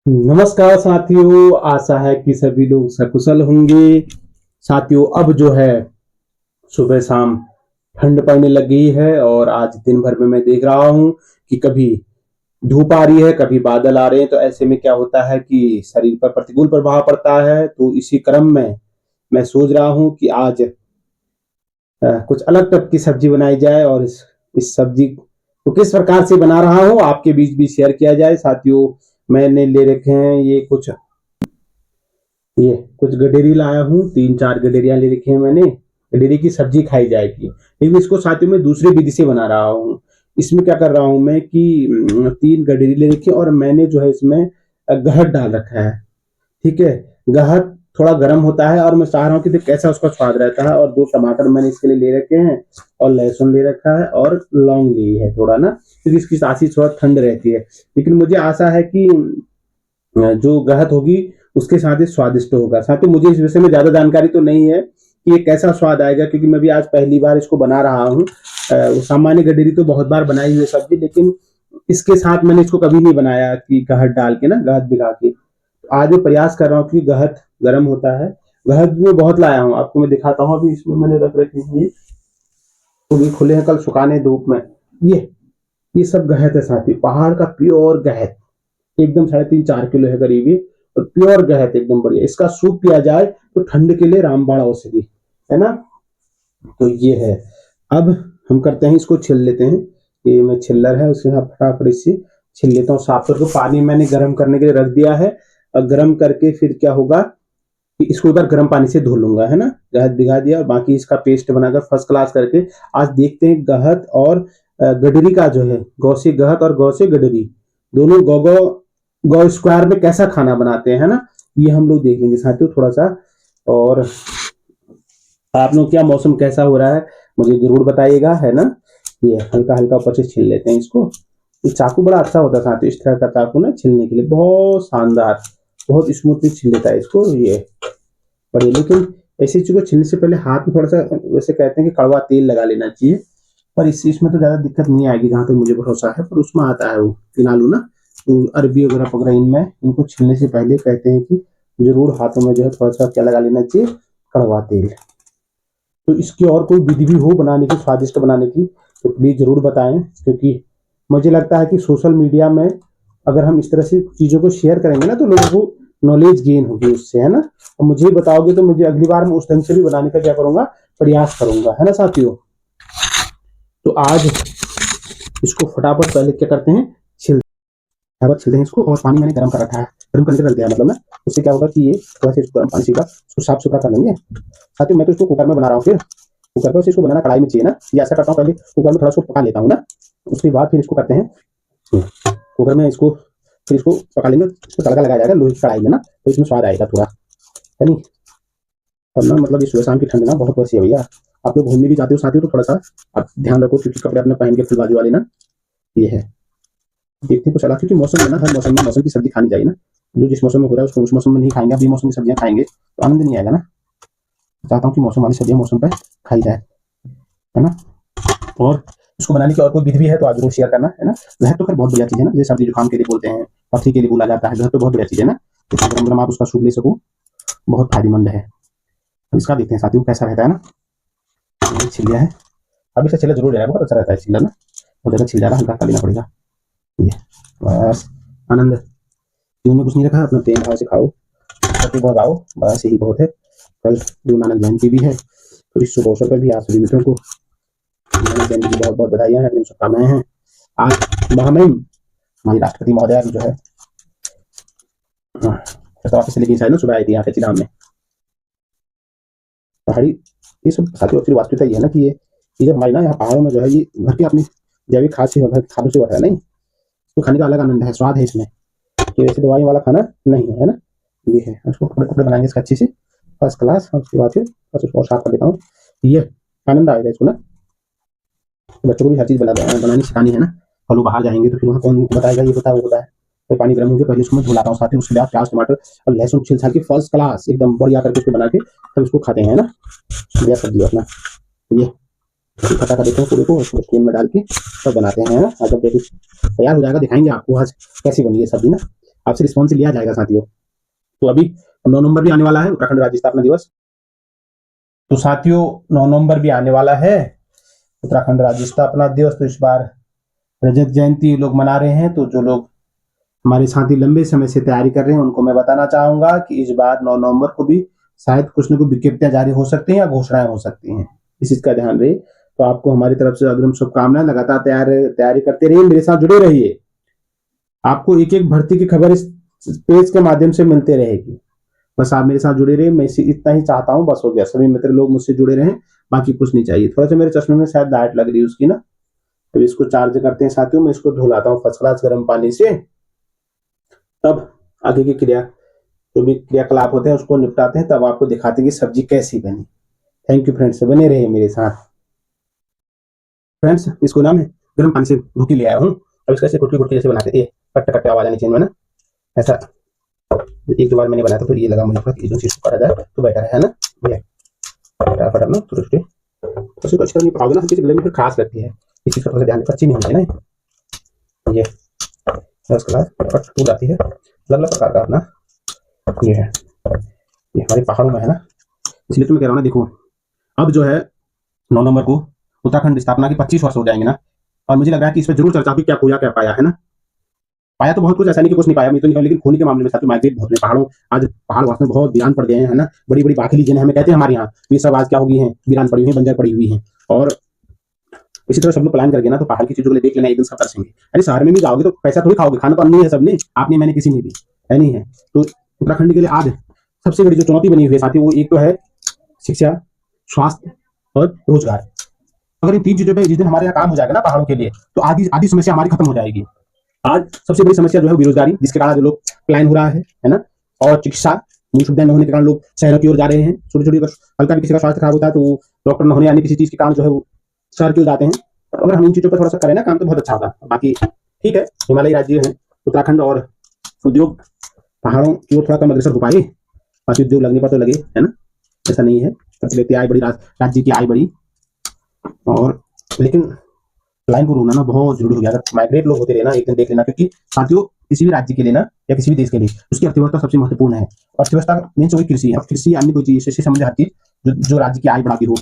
नमस्कार साथियों, आशा है कि सभी लोग सकुशल होंगे। साथियों, अब जो है सुबह शाम ठंड पड़ने लग गई है और आज दिन भर में मैं देख रहा हूँ कि कभी धूप आ रही है, कभी बादल आ रहे हैं। तो ऐसे में क्या होता है कि शरीर पर प्रतिकूल प्रभाव पड़ता है। तो इसी क्रम में मैं सोच रहा हूँ कि आज कुछ अलग टाइप की सब्जी बनाई जाए और इस सब्जी को किस प्रकार से बना रहा हूँ आपके बीच भी शेयर किया जाए। साथियों, मैंने ले रखे हैं ये कुछ गडेरी लाया हूँ, 3-4 गडेरियां ले रखी हैं मैंने। गडेरी की सब्जी खाई जाएगी, लेकिन इसको साथियों में दूसरे विधि से बना रहा हूँ। इसमें क्या कर रहा हूँ मैं कि 3 गडेरी ले रखी है और मैंने जो है इसमें गहत डाल रखा है। ठीक है, गहत थोड़ा गर्म होता है और मैं चाह रहा हूँ कि देख कैसा उसका स्वाद रहता है। और 2 टमाटर मैंने इसके लिए ले रखे हैं और लहसुन ले रखा है और लौंग ली है थोड़ा ना, क्योंकि इसकी तासीर थोड़ा ठंड रहती है। लेकिन मुझे आशा है कि जो गहत होगी उसके साथ ही स्वादिष्ट होगा। साथ ही मुझे इस विषय में ज्यादा जानकारी तो नहीं है कि ये कैसा स्वाद आएगा, क्योंकि मैं भी आज पहली बार इसको बना रहा हूँ। सामान्य गडेरी तो बहुत बार बनाई हुई सब्जी, लेकिन इसके साथ मैंने इसको कभी नहीं बनाया कि गहत डाल के ना, गहत भिगा के। तो आज मैं प्रयास कर रहा हूँ कि गहत गर्म होता है। गहत में बहुत लाया हूँ, आपको मैं दिखाता हूँ। अभी इसमें मैंने रख रखे हैं, तो ये खुले हैं, कल सुखाने धूप में। ये सब गहत है साथी, पहाड़ का प्योर गहत, एकदम 3.5-4 किलो है करीब ये। और प्योर गहत एकदम बढ़िया। इसका सूप पिया जाए तो ठंड के लिए रामबाण औषधि है ना। तो ये है। अब हम करते हैं, इसको छिल लेते हैं। ये मैं छिल्लर है, उसके साथ फटाफट इसे छिल लेता हूँ साफ करके। पानी मैंने गर्म करने के लिए रख दिया है और गर्म करके फिर क्या होगा कि इसको एक बार गर्म पानी से धो लूंगा, है ना। गहत भिगा दिया और बाकी इसका पेस्ट बनाकर फर्स्ट क्लास करके आज देखते हैं गहत और गडरी का जो है, गौ से गहत और गौ से गडरी दोनों गौ गौ गौ स्क्वायर में कैसा खाना बनाते हैं, है ना। ये हम लोग देख लेंगे साथियों थोड़ा सा। और आप लोग क्या मौसम कैसा हो रहा है मुझे जरूर बताइएगा, है ना। ये हल्का हल्का ऊपर से छिल लेते हैं इसको। ये चाकू बड़ा अच्छा होता है साथियों, इस तरह का चाकू ना छिलने के लिए बहुत शानदार, बहुत स्मूथली छिल लेता है इसको ये बढ़िया। लेकिन ऐसी चीज को छिलने से पहले हाथ में थोड़ा सा, वैसे कहते हैं कि कड़वा तेल लगा लेना चाहिए, पर इस चीज में तो ज्यादा दिक्कत नहीं आएगी जहां तक मुझे भरोसा है। पर उसमें आता है वो फिनालू ना, तो अरबी वगैरह वगैरह इनमें इनको छिलने से पहले कहते हैं कि जरूर हाथों में जो है थोड़ा सा क्या लगा लेना चाहिए, कड़वा तेल। तो इसकी और कोई विधि भी हो बनाने की, स्वादिष्ट बनाने की, तो प्लीज जरूर बताएं। क्योंकि मुझे लगता है कि सोशल मीडिया में अगर हम इस तरह से चीजों को शेयर करेंगे ना, तो लोगों को नॉलेज गेन होगी उससे, है ना। और मुझे बताओगे तो मुझे अगली बार मैं उस ढंग से भी बनाने का क्या करूंगा, प्रयास करूंगा, है ना साथियों। तो आज इसको फटाफट पहले क्या करते हैं, फटाफट छिलते हैं इसको। और पानी मैंने गर्म कर रखा है, गर्म करके रख दिया मतलब ना। उससे क्या होगा कि ये थोड़ा सा इसको गर्म पानी से इसको साफ सुथरा कर लेंगे। साथियों, मैं तो इसको कुकर में बना रहा हूँ। फिर कुकर पर इसको बनाना कढ़ाई में चाहिए ना, ये ऐसा करता हूँ पहले कुकर में थोड़ा सा पका लेता हूँ ना, उसके बाद फिर इसको करते हैं कुकर में इसको, फिर इसको पका लेंगे। इसको तड़का लगाया जाएगा लोहे की कढ़ाई में ना, तो इसमें स्वाद आएगा थोड़ा, है नहीं। और ना मतलब ये सुबह शाम की ठंड ना बहुत वैसी है भैया। आप लोग घूमने भी जाते हो साथियों, तो थोड़ा सा आप ध्यान रखो, क्योंकि कपड़े अपने पहन के फुलबाजी वाले ना। ये है, देखते कुछ अलग, क्योंकि मौसम में ना, हर मौसम में मौसम की सब्जी खानी चाहिए ना। जो जिस मौसम में हो रहा है उसको उस मौसम में नहीं खाएंगे, अभी मौसम की सब्जियां खाएंगे तो आनंद नहीं आएगा ना। चाहता हूँ कि मौसम वाली सब्जियां मौसम पर खाई जाए, है ना। और इसको बनाने की और कोई विधि भी है तो आप जरूर शेयर करना, है ना। घर तो खैर बहुत बढ़िया चीज है ना, जैसे सर्दी जुकाम के लिए बोलते हैं, पथरी के लिए बोला जाता है, घर तो बहुत बढ़िया चीज है ना। इसमें गरम गरम आप उसका सूप ले सको, बहुत फायदेमंद है। अब इसका देखते हैं साथियों कैसा रहता है ना। छिल गया है, अभी से छिला जरूर जाएगा, बहुत अच्छा रहता है छिलना ना। बहुत ज्यादा छिल जाएगा, हल्का हल्का लेना पड़ेगा। ये बस आनंद, क्यों में कुछ नहीं रखा, अपना प्रेम भाव से खाओ, सत्य बहुत आओ, बस यही बहुत है। कल गुरु नानक जयंती भी है, तो इस शुभ अवसर पर भी आप सभी मित्रों को नानक जयंती की बहुत बहुत बधाइयां हैं, अपनी शुभकामनाएं हैं। आज महामहिम हमारी राष्ट्रपति महोदया जो है ऑफिस से लेके शायद ना सुबह आई थी यहाँ पे में पहाड़ी। ये सब साथियों एक्चुअली वास्तविकता ये है ना कि ये जब हमारी ना यहाँ पहाड़ों में जो है, ये घर की अपनी जैविक खाद से, घर खादों से बढ़ रहा है नहीं, तो खाने का अलग आनंद है, स्वाद है इसमें, कि वैसे दवाई वाला खाना नहीं है, ना। ये है, उसको कपड़े कपड़े बनाएंगे इसका अच्छे से फर्स्ट क्लास, और उसके बाद फिर बस उसको साफ कर देता हूँ। ये आनंद आएगा इसको ना। बच्चों को भी हर चीज बनानी सिखानी है ना। कल वो बाहर जाएंगे तो फिर वहाँ कौन बताएगा ये होता है वो होता है। तो पानी गर्म होंगे, पहले उसको मैं धुलाता हूँ साथ ही, उसके बाद प्याज टमाटर और लहसुन छिल छाल के फर्स्ट क्लास एकदम बढ़िया करके उसको बना के तब उसको खाते हैं ना, बढ़िया सब्जी अपना। ये खटा कर देते हैं पूरे को, उसको तेल में डाल के सब बनाते हैं ना। जब देखिए तैयार हो जाएगा दिखाएंगे आपको आज कैसी बनी है सब्जी ना। आपसे रिस्पॉन्स लिया जाएगा साथियों। तो अभी 9 नवंबर भी आने वाला है, उत्तराखंड राज्य स्थापना दिवस। तो साथियों 9 नवंबर भी आने वाला है, उत्तराखंड राज्य स्थापना दिवस। तो इस बार रजत जयंती लोग मना रहे हैं। तो जो लोग हमारे साथी लंबे समय से तैयारी कर रहे हैं उनको मैं बताना चाहूंगा कि इस बार 9 नवंबर को भी शायद कुछ न कुछ विज्ञप्तियां जारी हो सकती हैं या घोषणाएं हो सकती हैं, इस चीज का ध्यान रहे। तो आपको हमारी तरफ से अग्रिम शुभकामनाएं, लगातार तैयारी करते रहिए, मेरे साथ जुड़े रहिए। आपको एक एक भर्ती की खबर इस पेज के माध्यम से मिलते रहेगी। बस आप मेरे साथ जुड़े रहिए, मैं इतना ही चाहता हूँ, बस हो गया। सभी मित्र लोग मुझसे जुड़े रहें, बाकी कुछ नहीं चाहिए। थोड़ा सा मेरे चश्मे में शायद लाइट लग रही है उसकी ना, तो इसको चार्ज करते हैं साथियों। मैं इसको धुलाता हूँ फर्स्ट क्लास गर्म पानी से, तब आगे की क्रिया जो भी क्रियाकलाप होते हैं उसको निपटाते हैं, तब आपको दिखाते हैं कि सब्जी कैसी बनी। थैंक यू फ्रेंड्स, बने रहिए मेरे साथ। फ्रेंड्स इसको ना मैं गर्म पानी से धो के ले आया हूँ। अब इसको ऐसे गुटकी गुटकी जैसे बनाते थे, कट्टे कट्टे आवाज आनी चाहिए में ना, ऐसा। एक दो बार मैंने बनाया था तो ये लगा मुझे जो चीज करा जाए तो बेटर है ना। ये फटाफट अपना तो उसको अच्छी तरह नहीं पकाओगे ना, किसी गले में फिर खास लगती है, इस चीज का थोड़ा ध्यान, कच्ची नहीं होनी चाहिए ना। ये उसके बाद फटाफट टूट जाती है, अलग अलग प्रकार का अपना ये है। ये हमारे पहाड़ों में है ना, इसलिए तो मैं कह रहा हूँ ना। देखो अब जो है 9 नवंबर को उत्तराखंड स्थापना के 25 वर्ष हो जाएंगे ना, और मुझे लग रहा है कि इस पर जरूर चर्चा होगी, क्या खोया क्या पाया है ना। पाया तो बहुत कुछ, ऐसा नहीं कि कुछ नहीं पाया, मैं तो नहीं कहूँ, लेकिन खोने के मामले में साथ माइग्रेट बहुत है पहाड़ों। आज पहाड़ वास्तव में बहुत वीरान पड़ गए हैं, है ना। बड़ी बड़ी बाखिली जिन्हें हमें कहते हैं हमारे यहाँ, ये सब आज क्या हो गई है, वीरान पड़ी हुई है, बंजर पड़ी हुई है। और इसी तरह सब लोग प्लान करके ना तो पहाड़ की चीजों को देख लेना, एक दिन सब तरसेंगे। अरे शहर में भी जाओगे तो पैसा थोड़ी खाओगे, खाना तो अन्य है सबने, आपने मैंने किसी ने भी, है नहीं है। तो उत्तराखंड के लिए आज सबसे बड़ी जो चुनौती बनी हुई है साथियों, वो एक तो है शिक्षा, स्वास्थ्य और रोजगार। अगर इन 3 चीजों पे जिस दिन हमारे यहाँ काम हो जाएगा ना पहाड़ों के लिए, तो आधी आधी समस्या हमारी खत्म हो जाएगी। आज सबसे बड़ी समस्या जो है बेरोजगारी, जिसके कारण जो लोग प्लान हो रहा है ना। और चिकित्सा, सुविधा न होने के कारण लोग शहरों की ओर जा रहे हैं। छोटी छोटी हल्का भी किसी का स्वास्थ्य खराब होता है तो डॉक्टर न होने यानी किसी चीज के कारण जो है वो शहर की ओर जाते हैं। अगर हम इन चीजों पर थोड़ा सा करें ना काम तो बहुत अच्छा होगा। बाकी ठीक है, हिमालयी राज्य है उत्तराखंड, और उद्योग पहाड़ों की ओर थोड़ा कम अग्रसर हो पाए, बाकी उद्योग लगने पर तो लगे, है ना। ऐसा नहीं है, प्रति व्यक्ति आय बढ़ी, राज्य की आय बढ़ी। और लेकिन लाइन को रोना ना बहुत जरूरी हो गया। अगर माइग्रेट लोग होते रहे ना, एक दिन देख लेना, क्योंकि साथियों किसी भी राज्य के लिए ना या किसी भी देश के लिए उसकी अर्थव्यवस्था सबसे महत्वपूर्ण है। अर्थव्यवस्था मीन्स वही कृषि। अब कृषि अन्य कोई चीज से संबंधित हर चीज जो राज्य की आय बढ़ाती हो,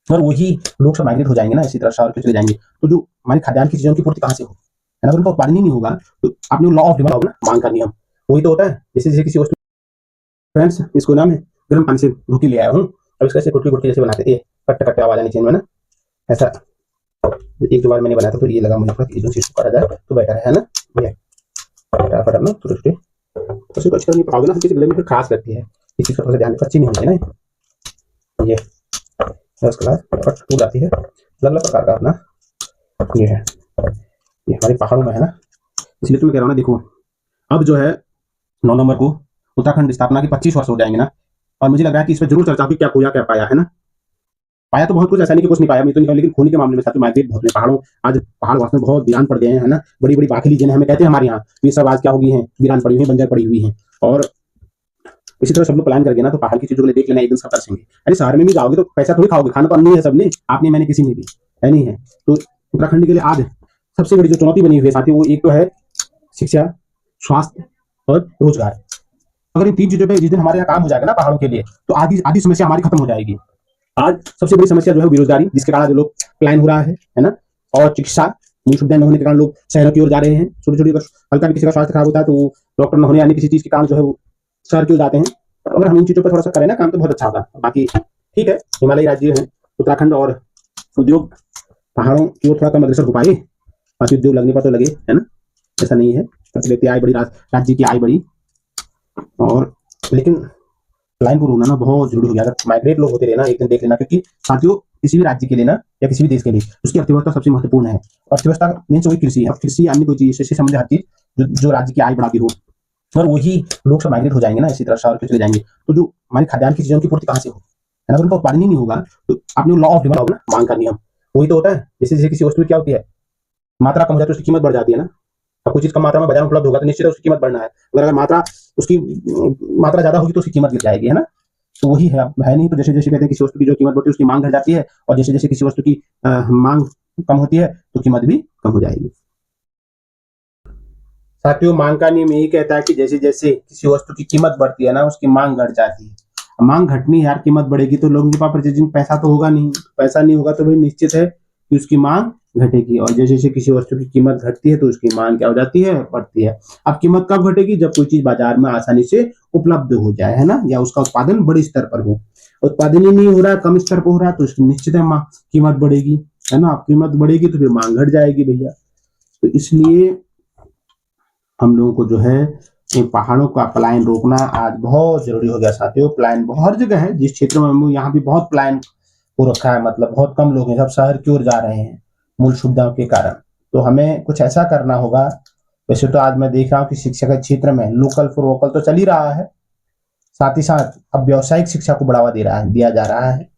और वही लोग सब माइग्रेट हो जाएंगे ना, इसी तरह शहर के चले जाएंगे। तो जो हमारी खाद्यान्न की चीजों की पूर्ति कहाँ से हो, है ना। अगर उनका उत्पादन ही नहीं होगा तो आपने लॉ ऑफ डिमांड ना, मांग का नियम वही तो होता है। जैसे जैसे किसी वस्तु, फ्रेंड्स इसको ना मैं गर्म पानी से धो के ले आया हूँ। अब इसको ऐसे गुटकी गुटकी जैसे बनाते थे, कट्टे कट्टे आवाज आनी चाहिए में ना, ऐसा। एक दो बार मैंने बनाया था तो ये लगा मुझे जो चीज करा जाए तो बेटर है ना। ये फटाफट अपना तो उसको अच्छी तरह नहीं पकाओगे ना, किसी गले में फिर खास लगती है, इस चीज का थोड़ा ध्यान, कच्ची नहीं होनी चाहिए ना। ये उसके बाद फटाफट टूट जाती है, अलग अलग प्रकार का अपना ये है। ये हमारे पहाड़ों में है ना, इसलिए तो मैं कह रहा हूँ ना। देखो अब जो है 9 नवंबर को उत्तराखंड स्थापना के 25 वर्ष हो जाएंगे ना, और मुझे लग रहा है कि इस पर जरूर चर्चा होगी, क्या खोया क्या पाया है ना। पाया तो बहुत कुछ, ऐसा नहीं कि कुछ नहीं पाया, मैं तो नहीं कहूँ, लेकिन खोने के मामले में साथियों माइग्रेट बहुत है पहाड़ों। आज पहाड़ वास्तव में बहुत वीरान पड़ गए हैं, है ना। बड़ी बड़ी बाखिली जिन्हें हमें कहते हैं हमारे यहाँ, ये सब आज क्या हो गई है, वीरान पड़ी हुई है, बंजर पड़ी हुई है। और इसी तरह सब लोग प्लान करके ना तो पहाड़ की चीजों को देख लेना, एक दिन सब तरसेंगे। अरे शहर में भी जाओगे तो पैसा थोड़ी खाओगे, खाना तो अन्य है सबने, आपने मैंने किसी ने भी, है नहीं है। तो उत्तराखंड के लिए आज सबसे बड़ी जो चुनौती बनी हुई है साथियों, वो एक तो है शिक्षा, स्वास्थ्य और रोजगार। अगर इन 3 चीजों पे जिस दिन हमारे यहाँ काम हो जाएगा ना पहाड़ों के लिए, तो आधी आधी समस्या हमारी खत्म हो जाएगी। आज सबसे बड़ी समस्या जो है बेरोजगारी, जिसके कारण जो लोग प्लान हो रहा है ना। और चिकित्सा, सुविधा न होने के कारण लोग शहरों की ओर जा रहे हैं। छोटी छोटी हल्का भी किसी का स्वास्थ्य खराब होता है तो डॉक्टर न होने यानी किसी चीज के कारण जो है वो शहर की ओर जाते हैं। अगर हम इन चीजों पर थोड़ा सा करें ना काम तो बहुत अच्छा होगा। बाकी ठीक है, हिमालयी राज्य है उत्तराखंड, और उद्योग पहाड़ों की ओर थोड़ा कम अग्रसर हो पाए, बाकी उद्योग लगने पर तो लगे, है ना। ऐसा नहीं है, प्रति व्यक्ति आय बढ़ी, राज्य की आय बढ़ी। और लेकिन लाइन को रोना ना बहुत जरूरी हो गया। अगर माइग्रेट लोग होते रहे ना, एक दिन देख लेना, क्योंकि साथियों किसी भी राज्य के लिए ना या किसी भी देश के लिए उसकी अर्थव्यवस्था सबसे महत्वपूर्ण है। अर्थव्यवस्था मीन्स वही कृषि। अब कृषि अन्य कोई चीज से संबंधित हर चीज जो राज्य की आय बढ़ाती हो, और वही लोग सब माइग्रेट हो जाएंगे ना, इसी तरह शहर के चले जाएंगे। तो जो हमारी खाद्यान्न की चीजों की पूर्ति कहाँ से हो, है ना। अगर उनका उत्पादन ही नहीं होगा तो आपने लॉ ऑफ डिमांड ना, मांग का नियम वही तो होता है। जैसे जैसे किसी वस्तु की क्या होती है, मात्रा कम हो जाती है तो उसकी कीमत बढ़ जाती है ना। अब कोई चीज कम मात्रा में बाजार में उपलब्ध होगा तो निश्चित उसकी कीमत बढ़ना है। अगर मात्रा उसकी मात्रा ज्यादा होगी तो उसकी कीमत गिर जाएगी, है ना। तो वही है नहीं। तो जैसे जैसे कहते हैं किसी वस्तु की जो कीमत बढ़ती है उसकी मांग घट जाती है, और जैसे जैसे किसी वस्तु की मांग कम होती है तो कीमत भी कम हो जाएगी। साथियों मांग का नियम यही कहता है कि जैसे जैसे किसी वस्तु की कीमत बढ़ती है ना, उसकी मांग घट जाती है। मांग घटनी यार, कीमत बढ़ेगी तो लोगों के पास परचेजिंग पैसा तो होगा नहीं, पैसा नहीं होगा तो भाई निश्चित है कि उसकी मांग घटेगी। और जैसे जैसे किसी वस्तु की कीमत घटती है तो उसकी मांग क्या हो जाती है, बढ़ती है। अब कीमत कब घटेगी, जब कोई चीज बाजार में आसानी से उपलब्ध हो जाए, है ना, या उसका उत्पादन बड़े स्तर पर हो। उत्पादन ही नहीं हो रहा है, कम स्तर पर हो रहा है, तो उसकी निश्चित है कीमत बढ़ेगी, है ना। अब कीमत बढ़ेगी तो फिर मांग घट जाएगी भैया। तो इसलिए हम लोगों को जो है इन पहाड़ों का पलायन रोकना आज बहुत जरूरी हो गया साथियों। पलायन हर जगह है, जिस क्षेत्र में हम यहाँ भी बहुत पलायन हो रखा है, मतलब बहुत कम लोग हैं, सब शहर की ओर जा रहे हैं मूल सुविधाओं के कारण। तो हमें कुछ ऐसा करना होगा। वैसे तो आज मैं देख रहा हूँ कि शिक्षा के क्षेत्र में लोकल फॉर वोकल तो चल ही रहा है, साथ ही साथ अब व्यावसायिक शिक्षा को बढ़ावा दिया जा रहा है।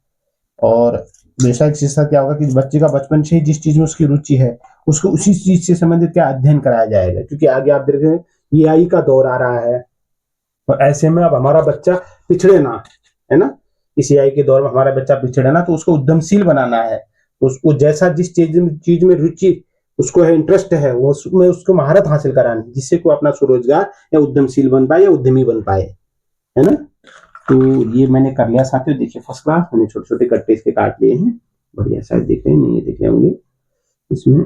और व्यावसायिक शिक्षा क्या होगा कि बच्चे का बचपन से ही जिस चीज में उसकी रुचि है, उसको उसी चीज से संबंधित क्या अध्ययन कराया जाएगा, क्योंकि आगे आप देख रहे हैं एआई का दौर आ रहा है। और ऐसे में अब हमारा बच्चा पिछड़े ना, है ना, इस एआई के दौर में हमारा बच्चा पिछड़े ना, तो उसको उद्यमशील बनाना है। उसको जैसा जिस चीज में रुचि उसको है, इंटरेस्ट है, वो उसमें उसको महारत हासिल करानी, जिससे कोई अपना स्वरोजगार या उद्यमशील बन पाए या उद्यमी बन पाए, है ना। तो ये मैंने कर लिया साथियों, देखिए फर्स्ट क्लास मैंने छोटे छोटे कट्टे इसके काट लिए हैं। बढ़िया, शायद देख रहे हैं, नहीं ये देख रहे होंगे। इसमें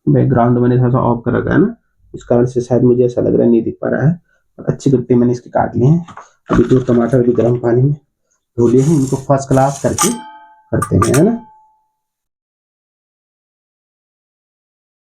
बैकग्राउंड मैंने थोड़ा सा ऑफ कर रखा है ना, इस कारण से शायद मुझे ऐसा लग रहा है नहीं दिख पा रहा है। अच्छे गट्टे मैंने इसके काट लिए हैं। अभी जो टमाटर भी गर्म पानी में धो लिए हैं, इनको फर्स्ट क्लास करके करते हैं, है ना।